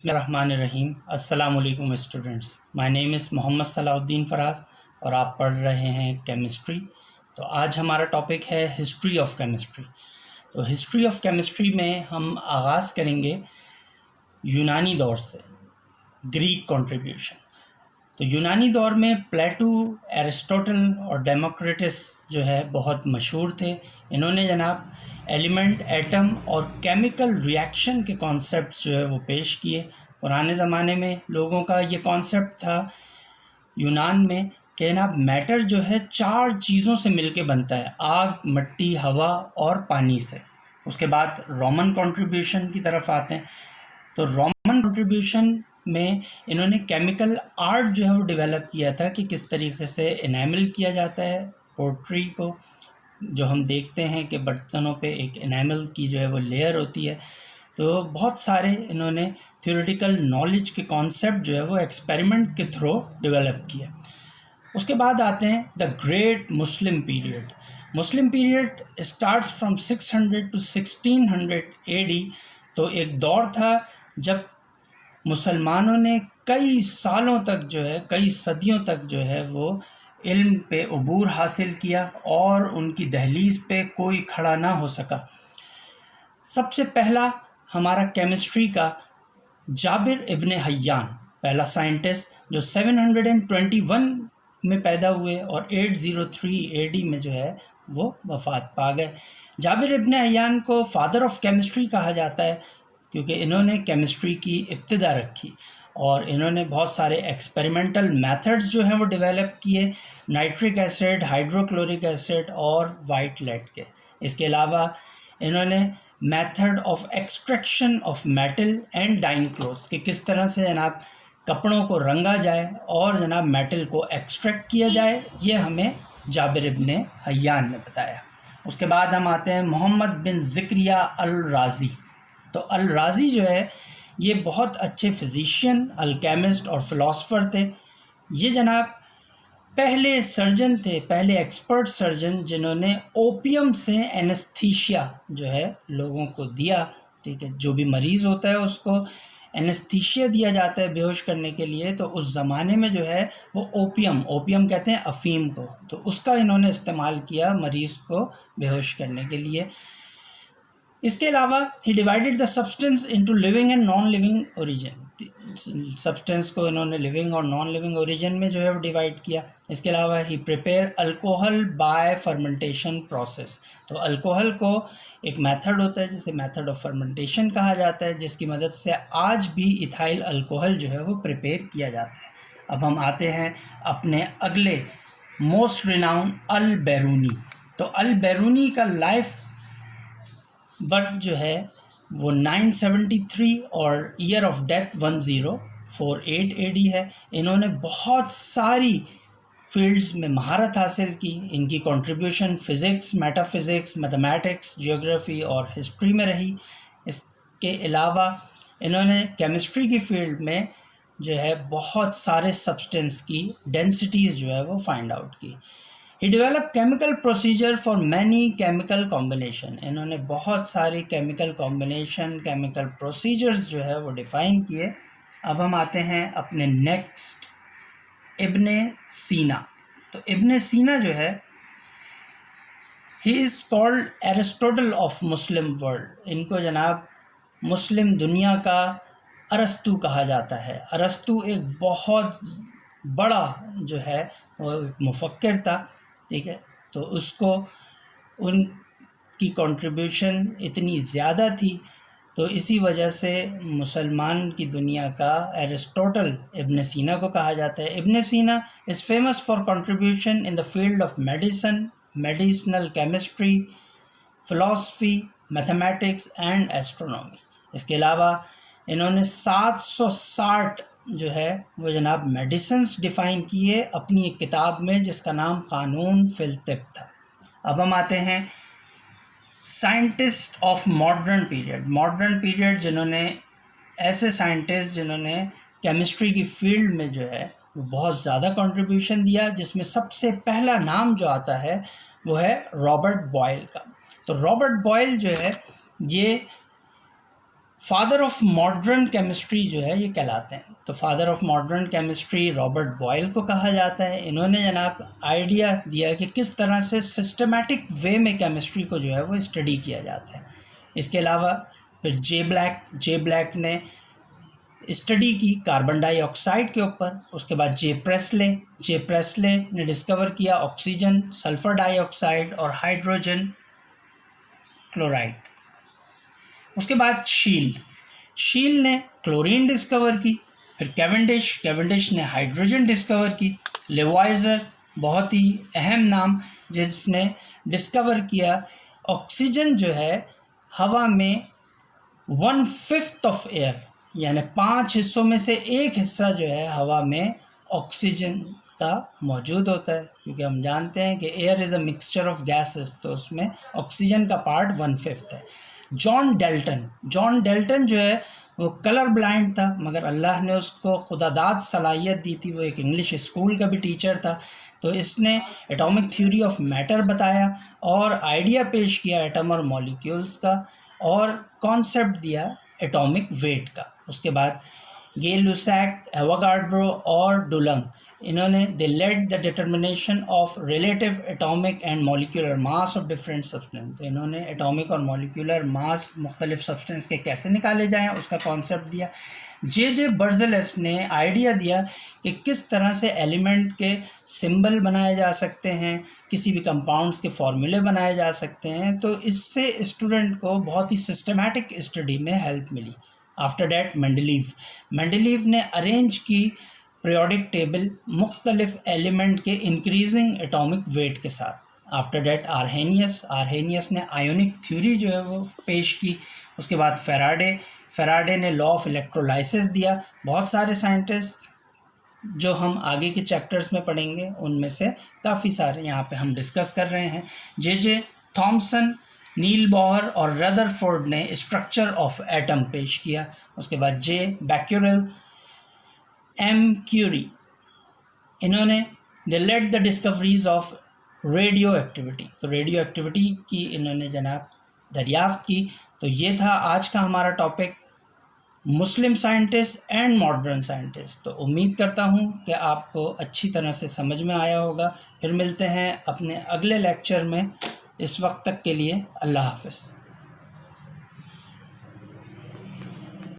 Bismillahirrahmanirrahim. Assalamu alaikum students. My name is Mohammad Salauddin Faraz और आप पढ़ रहे हैं केमिस्ट्री. तो आज हमारा टॉपिक है हिस्ट्री ऑफ केमिस्ट्री. तो हिस्ट्री ऑफ केमिस्ट्री में हम आगाज़ करेंगे यूनानी दौर से, ग्रीक कंट्रीब्यूशन. तो यूनानी दौर में प्लेटो, एरिस्टोटल और डेमोक्रिटस जो है बहुत मशहूर थे. इन्होंने जनाब एलिमेंट, एटम और केमिकल रिएक्शन के कॉन्सेप्ट जो है वो पेश किए. पुराने ज़माने में लोगों का ये कॉन्सेप्ट था यूनान में कि जनाब मैटर जो है 4 चीज़ों से मिलके बनता है: आग, मिट्टी, हवा और पानी से. उसके बाद रोमन कंट्रीब्यूशन की तरफ आते हैं. तो रोमन कंट्रीब्यूशन में इन्होंने केमिकल आर्ट जो है वो डेवलप किया था कि किस तरीके से एनामल किया जाता है पोट्री को, जो हम देखते हैं कि बर्तनों पे एक एनामल की जो है वो लेयर होती है. तो बहुत सारे इन्होंने थ्योरेटिकल नॉलेज के कॉन्सेप्ट जो है वो एक्सपेरिमेंट के थ्रू डेवलप किया. उसके बाद आते हैं the great Muslim period. Muslim period starts from 600 to 1600 AD. तो एक दौर था जब मुसलमानों ने कई सालों तक जो है, कई सदियों तक जो है वो इल्म पे अबूर हासिल किया और उनकी दहलीज़ पे कोई खड़ा ना हो सका. सबसे पहला हमारा केमिस्ट्री का जाबिर इब्न हय्यान, पहला साइंटिस्ट जो 721 में पैदा हुए और 803 AD में जो है वो वफ़ात पा गए. जाबिर इब्न हय्यान को फादर ऑफ केमिस्ट्री कहा जाता है क्योंकि इन्होंने केमिस्ट्री की इब्तिदा रखी और इन्होंने बहुत सारे एक्सपेरिमेंटल मेथड्स जो हैं वो डेवलप किए, नाइट्रिक एसिड, हाइड्रोक्लोरिक एसिड और वाइट लेड के. इसके अलावा इन्होंने method of extraction of metal and dyeing clothes कि किस तरह से जनाब कपड़ों को रंगा जाए और जनाब मेटल को एक्सट्रैक्ट किया जाए, ये हमें जाबिर इब्न हय्यान ने बताया. उसके बाद हम आते हैं मोहम्मद बिन ज़िक्रिया अल राज़ी. तो अल राज़ी जो है ये बहुत अच्छे फिजिशियन, अल्केमिस्ट और फिलोसफर थे. ये जनाब पहले सर्जन थे, पहले एक्सपर्ट सर्जन जिन्होंने ओपियम से एनेस्थीसिया जो है लोगों को दिया. ठीक है, जो भी मरीज़ होता है उसको एनेस्थीसिया दिया जाता है बेहोश करने के लिए. तो उस ज़माने में जो है वो ओपियम कहते हैं अफ़ीम को, तो उसका इन्होंने इस्तेमाल किया मरीज़ को बेहोश करने के लिए. इसके अलावा he divided the substance into living and non living origin. Substance को इन्होंने लिविंग और नॉन लिविंग ओरिजिन में जो है वो डिवाइड किया. इसके अलावा he prepare alcohol by fermentation process. तो अल्कोहल को एक मेथड होता है जिसे मेथड ऑफ फर्मेंटेशन कहा जाता है, जिसकी मदद से आज भी इथाइल अल्कोहल जो है वो प्रिपेयर किया जाता है. अब हम आते हैं अपने अगले मोस्ट रिनाउंड अल बैरूनी. तो अल बैरूनी का लाइफ बर्थ जो है वो 973 और ईयर ऑफ डेथ 1048 AD है. इन्होंने बहुत सारी फील्ड्स में महारत हासिल की. इनकी contribution physics, metaphysics, mathematics, geography और हिस्ट्री में रही. इसके अलावा इन्होंने केमिस्ट्री की फील्ड में जो है बहुत सारे सब्सटेंस की डेंसिटीज़ जो है वो फाइंड आउट की. He developed chemical procedure for many chemical combination. इन्होंने बहुत सारी केमिकल कॉम्बिनेशन, केमिकल प्रोसीजर्स जो है वो डिफ़ाइन किए. अब हम आते हैं अपने नेक्स्ट इब्ने सीना. तो इब्ने सीना जो है he is called Aristotle of Muslim world. इनको जनाब मुस्लिम दुनिया का अरस्तु कहा जाता है. अरस्तु एक बहुत बड़ा जो है वो मुफक्किर था. ठीक है, तो उसको उनकी कंट्रीब्यूशन इतनी ज़्यादा थी तो इसी वजह से मुसलमान की दुनिया का एरिस्टोटल इब्न सीना को कहा जाता है. इब्न सीना is famous for contribution in the field of medicine, medicinal chemistry, philosophy, mathematics and astronomy. इसके अलावा इन्होंने 760 जो है वो जनाब मेडिसिन्स डिफ़ाइन किए अपनी एक किताब में जिसका नाम क़ानून फ़िल तिब था. अब हम आते हैं scientist of modern period. Modern period जिन्होंने ऐसे साइंटिस्ट जिन्होंने केमिस्ट्री की फील्ड में जो है वो बहुत ज़्यादा कंट्रीब्यूशन दिया, जिसमें सबसे पहला नाम जो आता है वो है रॉबर्ट बॉयल का. तो रॉबर्ट बॉयल जो है ये फादर ऑफ मॉडर्न केमिस्ट्री जो है ये कहलाते हैं। तो father of modern chemistry Robert Boyle को कहा जाता है। इन्होंने जनाब आइडिया दिया कि किस तरह से सिस्टमैटिक वे में केमिस्ट्री को जो है वो स्टडी किया जाता है। इसके अलावा फिर जे ब्लैक ने स्टडी की कार्बन डाइऑक्साइड के ऊपर। उसके बाद जे प्रेसले ने डिस्कवर किया ऑक्सीजन, सल्फर डाइऑक्साइड और हाइड्रोजन क्लोराइड। उसके बाद शील ने क्लोरीन डिस्कवर की। फिर कैवेंडिश ने हाइड्रोजन डिस्कवर की। लेवाइजर, बहुत ही अहम नाम, जिसने डिस्कवर किया ऑक्सीजन जो है हवा में 1/5 ऑफ एयर, यानी 5 हिस्सों में से 1 हिस्सा जो है हवा में ऑक्सीजन का मौजूद होता है, क्योंकि हम जानते हैं कि air is a mixture of gases, तो उसमें ऑक्सीजन का पार्ट 1/5 है। जॉन डेल्टन जो है वो कलर ब्लाइंड था, मगर अल्लाह ने उसको खुदादाद सलाहियत दी थी। वो एक इंग्लिश स्कूल का भी टीचर था। तो इसने एटॉमिक थ्योरी ऑफ मैटर बताया और आइडिया पेश किया एटम और मॉलिक्यूल्स का, और कॉन्सेप्ट दिया एटॉमिक वेट का। उसके बाद गे लुसैक, एवोगाड्रो और डुलंग, इन्होंने they led the determination of relative atomic and molecular mass of different substance. तो इन्होंने एटॉमिक और मॉलिक्यूलर मास मुख्तलिफ सब्सटेंस के कैसे निकाले जाएं उसका कॉन्सेप्ट दिया। जे बर्ज़ेलस ने आइडिया दिया कि किस तरह से एलिमेंट के सिंबल बनाए जा सकते हैं, किसी भी कंपाउंड्स के फॉर्मूले बनाए जा सकते हैं। तो इससे स्टूडेंट को बहुत ही सिस्टमैटिक स्टडी में हेल्प मिली। आफ्टर डैट मेंडलीव ने अरेंज की पीरियोडिक टेबल मुख्तलिफ एलिमेंट के इंक्रीजिंग एटॉमिक वेट के साथ। आफ्टर डैट आर्हेनियस ने आयोनिक थ्योरी जो है वो पेश की। उसके बाद फेराडे ने लॉ ऑफ इलेक्ट्रोलाइसिस दिया। बहुत सारे साइंटिस्ट जो हम आगे के चैप्टर्स में पढ़ेंगे उनमें से काफ़ी सारे यहाँ पे हम डिस्कस कर रहे हैं। जे थॉमसन, नील बोहर और रदरफोर्ड ने स्ट्रक्चर ऑफ एटम पेश किया। उसके बाद जे बैक्यूरेल, एम क्यूरी, इन्होंने they led the discoveries of radioactivity. तो रेडियो एक्टिविटी की इन्होंने जनाब दरियाफ्त की। तो ये था आज का हमारा topic, Muslim scientist and modern scientist. तो उम्मीद करता हूँ कि आपको अच्छी तरह से समझ में आया होगा। फिर मिलते हैं अपने अगले लेक्चर में। इस वक्त तक के लिए अल्लाह हाफ़िज़।